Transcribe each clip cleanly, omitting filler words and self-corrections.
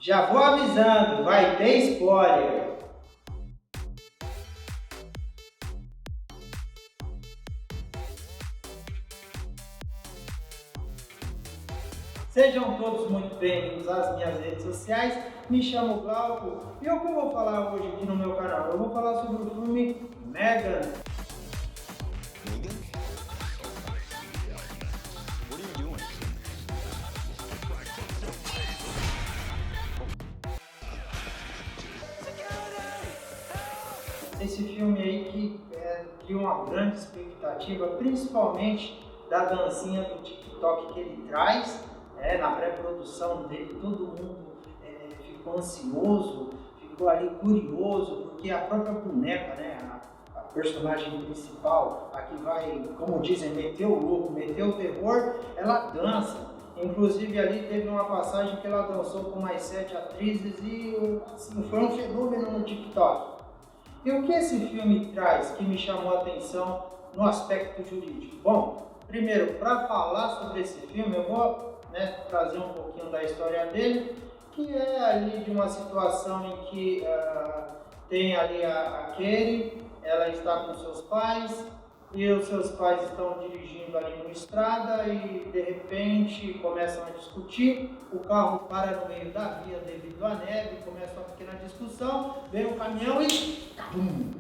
Já vou avisando, vai ter spoiler. Sejam todos muito bem-vindos às minhas redes sociais. Me chamo Glauco e o que eu vou falar hoje aqui no meu canal? Eu vou falar sobre o filme Megan. Esse filme aí que cria uma grande expectativa, principalmente da dancinha do TikTok que ele traz, na pré-produção dele, todo mundo ficou ansioso, ficou ali curioso, porque a própria boneca, a personagem principal, a que vai, como dizem, meter o louco, meter o terror, ela dança. Inclusive ali teve uma passagem que ela dançou com mais 7 atrizes e assim, foi um fenômeno no TikTok. E o que esse filme traz que me chamou a atenção no aspecto jurídico? Bom, primeiro, para falar sobre esse filme, eu vou trazer um pouquinho da história dele, que é ali de uma situação em que tem ali a Katie, ela está com seus pais, e os seus pais estão dirigindo ali numa estrada e de repente começam a discutir, o carro para no meio da via devido à neve, começa uma pequena discussão, vem um caminhão e cabum!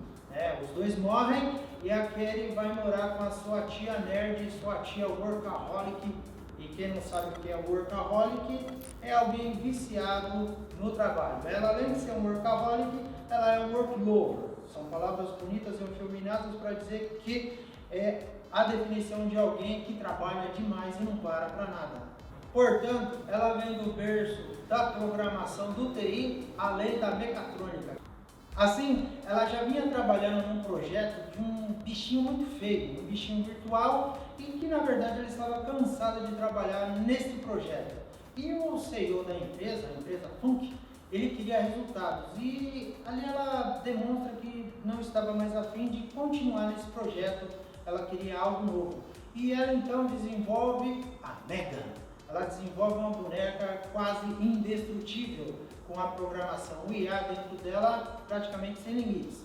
Os dois morrem e a Kelly vai morar com a sua tia nerd, sua tia workaholic, e quem não sabe o que é workaholic é alguém viciado no trabalho. Ela, além de ser um workaholic, ela é um work lover. São palavras bonitas e efeminadas para dizer que é a definição de alguém que trabalha demais e não para nada. Portanto, ela vem do berço da programação do TI, além da mecatrônica. Assim, ela já vinha trabalhando num projeto de um bichinho muito feio, um bichinho virtual, e que na verdade ela estava cansada de trabalhar nesse projeto. E o CEO da empresa, a empresa Funk, ele queria resultados e ali ela demonstra que não estava mais a fim de continuar nesse projeto, ela queria algo novo. E ela então desenvolve a Megan. Ela desenvolve uma boneca quase indestrutível com a programação IA dentro dela praticamente sem limites.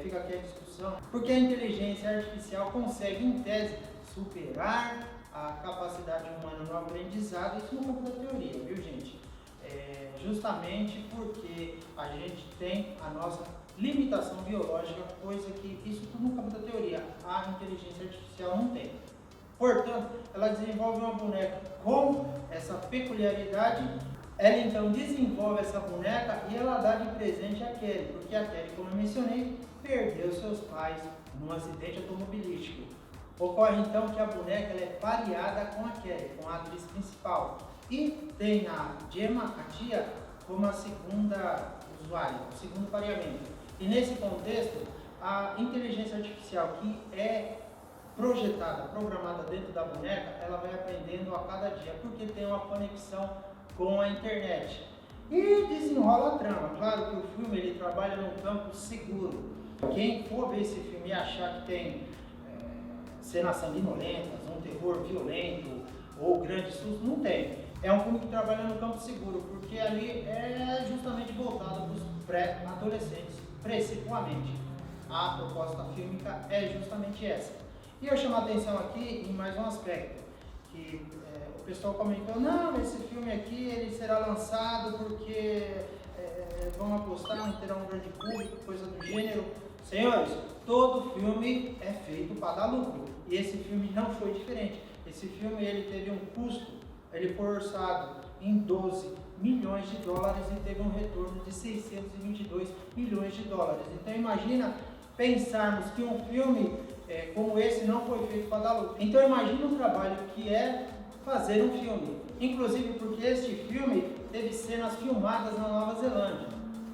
Fica aqui a discussão, porque a inteligência artificial consegue, em tese, superar a capacidade humana no aprendizado. Isso não é da teoria, viu, gente? Justamente porque a gente tem a nossa limitação biológica, coisa que isso tudo no campo da teoria, a inteligência artificial não tem. Portanto, ela desenvolve uma boneca com essa peculiaridade. Ela então desenvolve essa boneca e ela dá de presente a Kelly, porque a Kelly, como eu mencionei, perdeu seus pais num acidente automobilístico. Ocorre então que a boneca ela é pareada com a Kelly, com a atriz principal. E tem a Gemma, a tia, como a segunda usuária, o segundo pareamento. E nesse contexto, a inteligência artificial que é projetada, programada dentro da boneca, ela vai aprendendo a cada dia, porque tem uma conexão com a internet. E desenrola a trama. Claro que o filme ele trabalha num campo seguro. Quem for ver esse filme e achar que tem cenas sanguinolentas, um terror violento ou grande susto, não tem. É um filme que trabalha no campo seguro, porque ali é justamente voltado para os pré-adolescentes, principalmente. A proposta fílmica é justamente essa. E eu chamo a atenção aqui em mais um aspecto, que o pessoal comentou, não, esse filme aqui ele será lançado porque vão apostar, não terá um grande público, coisa do gênero. Senhores, todo filme é feito para dar lucro, e esse filme não foi diferente. Esse filme ele teve um custo, ele foi orçado em 12 milhões de dólares e teve um retorno de 622 milhões de dólares. Então imagina pensarmos que um filme como esse não foi feito para dar lucro. Então imagina o trabalho que é fazer um filme. Inclusive porque este filme teve cenas filmadas na Nova Zelândia.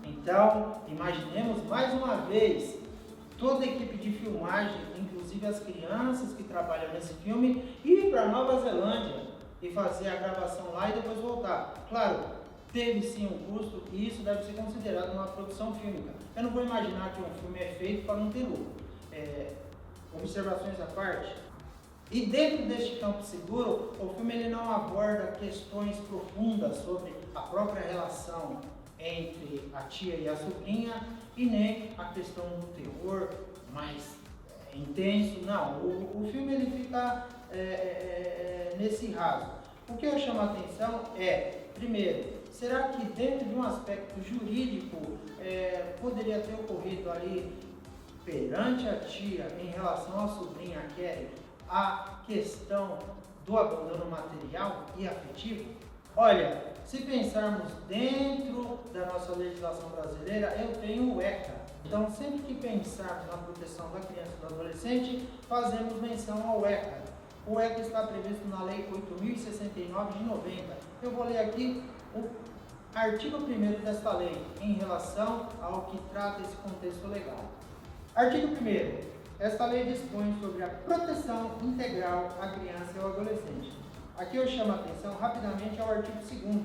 Então imaginemos mais uma vez toda a equipe de filmagem, inclusive as crianças que trabalham nesse filme, ir para a Nova Zelândia e fazer a gravação lá e depois voltar. Claro, teve sim um custo e isso deve ser considerado uma produção fílmica. Eu não vou imaginar que um filme é feito para não ter lucro. Observações à parte. E dentro deste campo seguro, o filme ele não aborda questões profundas sobre a própria relação entre a tia e a sobrinha, e nem a questão do terror mais intenso. Não, o filme ele fica nesse raso. O que eu chamo a atenção é, primeiro, será que dentro de um aspecto jurídico poderia ter ocorrido ali perante a tia em relação à sobrinha Kelly a questão do abandono material e afetivo? Olha, se pensarmos dentro da nossa legislação brasileira, eu tenho o ECA. Então, sempre que pensarmos na proteção da criança e do adolescente, fazemos menção ao ECA. O ECA está previsto na Lei 8.069 de 90. Eu vou ler aqui o artigo 1º desta lei, em relação ao que trata esse contexto legal. Artigo 1º. Esta lei dispõe sobre a proteção integral à criança e ao adolescente. Aqui eu chamo a atenção rapidamente ao artigo 2º.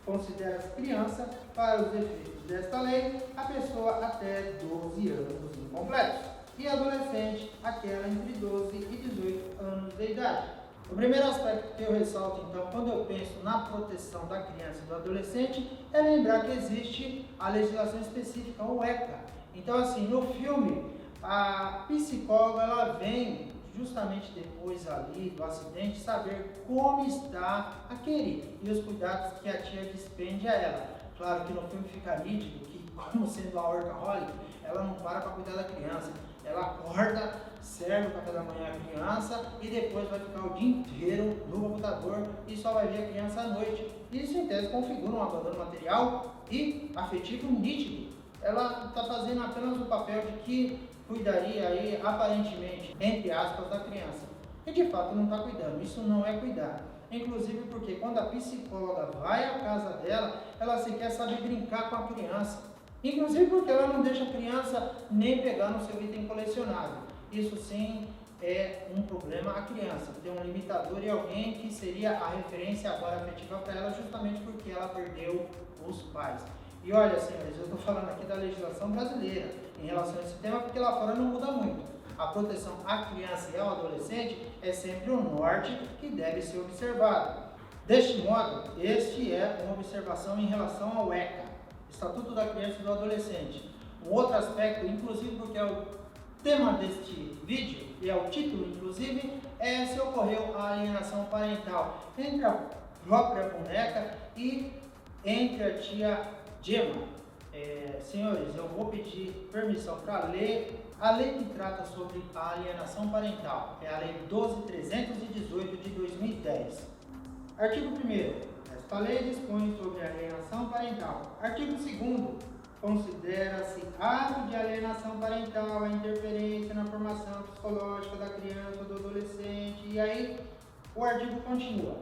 Considera-se criança, para os efeitos desta lei, a pessoa até 12 anos incompletos, e adolescente, aquela entre 12 e 18 anos de idade. O primeiro aspecto que eu ressalto, então, quando eu penso na proteção da criança e do adolescente, é lembrar que existe a legislação específica, o ECA. Então, assim, no filme, a psicóloga ela vem justamente depois ali do acidente saber como está a Kelly e os cuidados que a tia despende a ela. Claro que no filme fica nítido que, como sendo a workaholic, ela não para cuidar da criança. Ela acorda, serve o café da manhã à criança e depois vai ficar o dia inteiro no computador e só vai ver a criança à noite. Isso, em tese, configura um abandono material e afetivo nítido. Ela está fazendo apenas o papel de que cuidaria aí, aparentemente, entre aspas, da criança. E de fato não está cuidando, isso não é cuidar. Inclusive porque quando a psicóloga vai à casa dela, ela sequer sabe brincar com a criança. Inclusive porque ela não deixa a criança nem pegar no seu item colecionável. Isso sim é um problema. A criança tem um limitador e alguém que seria a referência agora afetiva para ela, justamente porque ela perdeu os pais. E olha, senhores, eu estou falando aqui da legislação brasileira em relação a esse tema, porque lá fora não muda muito. A proteção à criança e ao adolescente é sempre o norte que deve ser observado. Deste modo, este é uma observação em relação ao ECA, Estatuto da Criança e do Adolescente. Um outro aspecto, inclusive porque é o tema deste vídeo, e é o título inclusive, é se ocorreu a alienação parental entre a própria boneca e entre a tia Gemma. Senhores, eu vou pedir permissão para ler a lei que trata sobre a alienação parental. É a Lei 12.318 de 2010. Artigo 1º. Esta lei dispõe sobre a alienação parental. Artigo 2º. Considera-se ato de alienação parental a interferência na formação psicológica da criança ou do adolescente. E aí, o artigo continua.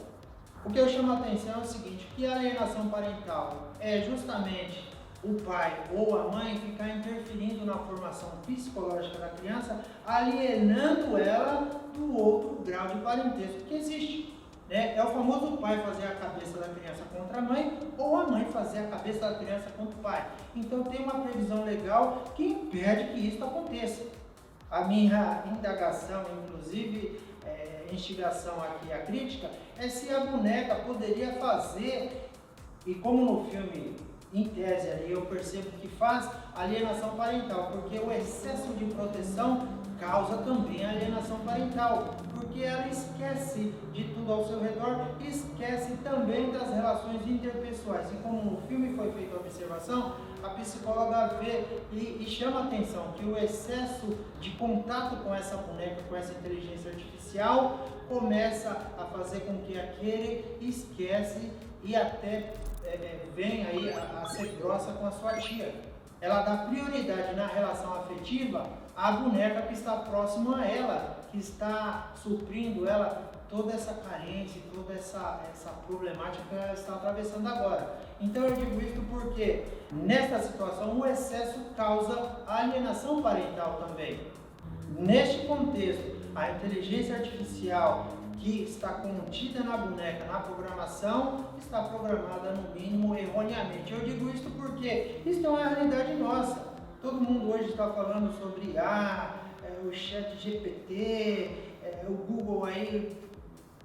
O que eu chamo a atenção é o seguinte, que a alienação parental é justamente o pai ou a mãe ficar interferindo na formação psicológica da criança, alienando ela do outro grau de parentesco que existe. É o famoso pai fazer a cabeça da criança contra a mãe ou a mãe fazer a cabeça da criança contra o pai. Então tem uma previsão legal que impede que isso aconteça. A minha indagação, inclusive, instigação aqui, a crítica, é se a boneca poderia fazer, e como no filme, em tese ali, eu percebo que faz alienação parental, porque o excesso de proteção causa também alienação parental, porque ela esquece de tudo ao seu redor e esquece também das relações interpessoais. E como no filme foi feita a observação, a psicóloga vê e chama a atenção que o excesso de contato com essa boneca, com essa inteligência artificial, começa a fazer com que aquele esquece e até vem aí a ser grossa com a sua tia. Ela dá prioridade na relação afetiva à boneca que está próxima a ela, que está suprindo ela toda essa carência, toda essa problemática que ela está atravessando agora. Então eu digo isso porque nesta situação o excesso causa alienação parental também. Neste contexto, a inteligência artificial que está contida na boneca, na programação, está programada no mínimo erroneamente. Eu digo isso porque isso é uma realidade nossa. Todo mundo hoje está falando sobre o chat GPT, o Google aí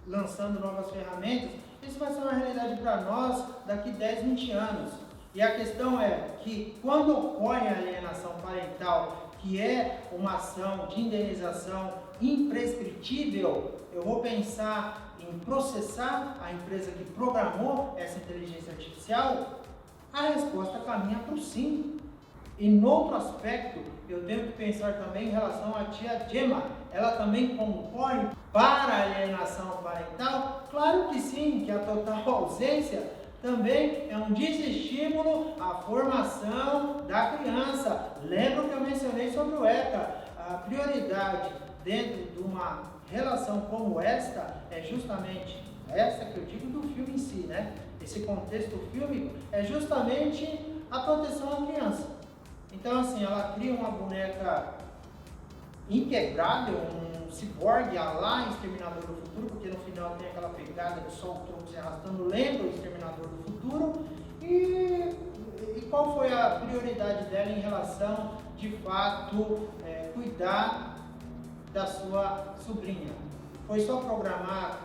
lançando novas ferramentas. isso vai ser uma realidade para nós daqui 10, 20 anos. E a questão é que quando ocorre a alienação parental, que é uma ação de indenização imprescritível, eu vou pensar em processar a empresa que programou essa inteligência artificial? A resposta caminha para o sim. E no outro aspecto, eu tenho que pensar também em relação à tia Gemma. Ela também concorre para a alienação parental? Claro que sim, que a total ausência também é um desestímulo à formação da criança. Lembra que eu mencionei sobre o ECA? A prioridade dentro de uma relação como esta é justamente essa que eu digo do filme em si, né? Esse contexto fílmico é justamente a proteção à criança. Então, assim, ela cria uma boneca inquebrável, um ciborgue a lá Exterminador do Futuro, porque no final tem aquela pegada de só o tronco se arrastando, lembra o Exterminador do Futuro. E qual foi a prioridade dela em relação, de fato, cuidar da sua sobrinha? Foi só programar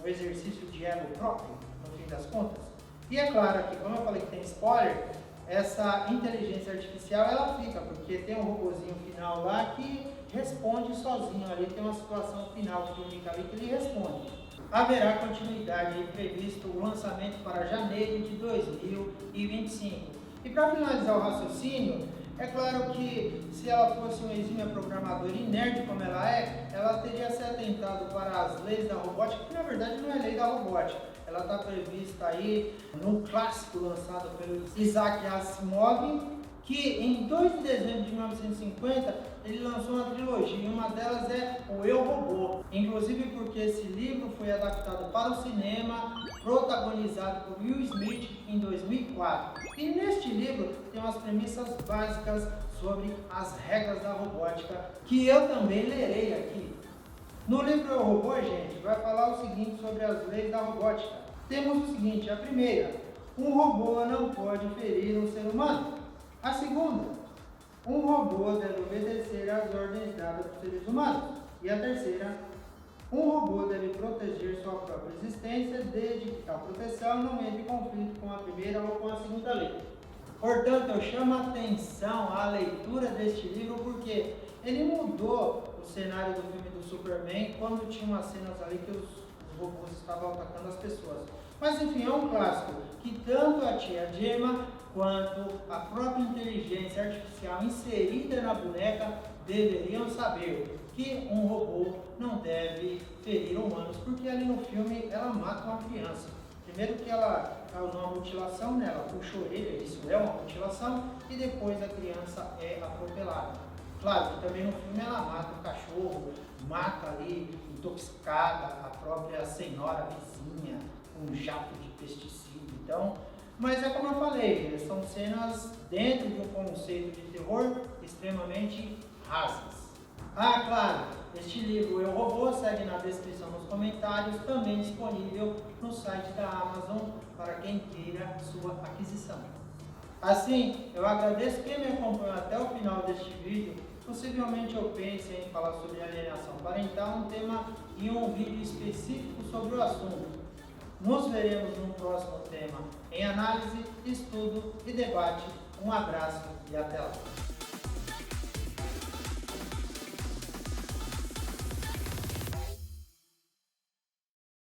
um exercício de ego próprio, no fim das contas? E é claro que, como eu falei que tem spoiler, essa inteligência artificial ela fica, porque tem um robozinho final lá que responde sozinho ali, tem uma situação final fílmica ali que ele responde. Haverá continuidade previsto o lançamento para janeiro de 2025. E para finalizar o raciocínio, é claro que se ela fosse uma exímia programadora e nerd como ela teria se atentado para as leis da robótica, que na verdade não é lei da robótica. Ela está prevista aí num clássico lançado pelo Isaac Asimov, que em 2 de dezembro de 1950 ele lançou uma trilogia, e uma delas é o Eu, Robô. Inclusive porque esse livro foi adaptado para o cinema, protagonizado por Will Smith em 2004. E neste livro tem umas premissas básicas sobre as regras da robótica, que eu também lerei aqui. No livro Eu, Robô, gente, vai falar o seguinte sobre as leis da robótica. Temos o seguinte: a primeira, um robô não pode ferir um ser humano. A segunda, um robô deve obedecer às ordens dadas por seres humanos. E a terceira, um robô deve proteger sua própria existência desde que tal proteção não entre em conflito com a primeira ou com a segunda lei. Portanto, eu chamo a atenção à leitura deste livro porque ele mudou o cenário do filme do Superman quando tinha umas cenas ali que os robôs estavam atacando as pessoas. Mas enfim, é um clássico que tanto a tia Gemma quanto a própria inteligência artificial inserida na boneca deveriam saber que um robô não deve ferir humanos, porque ali no filme ela mata uma criança. Primeiro que ela causou uma mutilação nela, puxa a orelha, isso é uma mutilação, e depois a criança é atropelada. Claro que também no filme ela mata o cachorro, mata ali, intoxicada, a própria senhora vizinha, com um jato de pesticida. Então, mas é como eu falei, são cenas dentro de um conceito de terror extremamente rasas. Ah, claro, este livro Eu, Robô segue na descrição nos comentários, também disponível no site da Amazon para quem queira sua aquisição. Assim, eu agradeço quem me acompanhou até o final deste vídeo. Possivelmente eu pense em falar sobre alienação parental, um tema e um vídeo específico sobre o assunto. Nos veremos no próximo tema em análise, estudo e debate. Um abraço e até lá!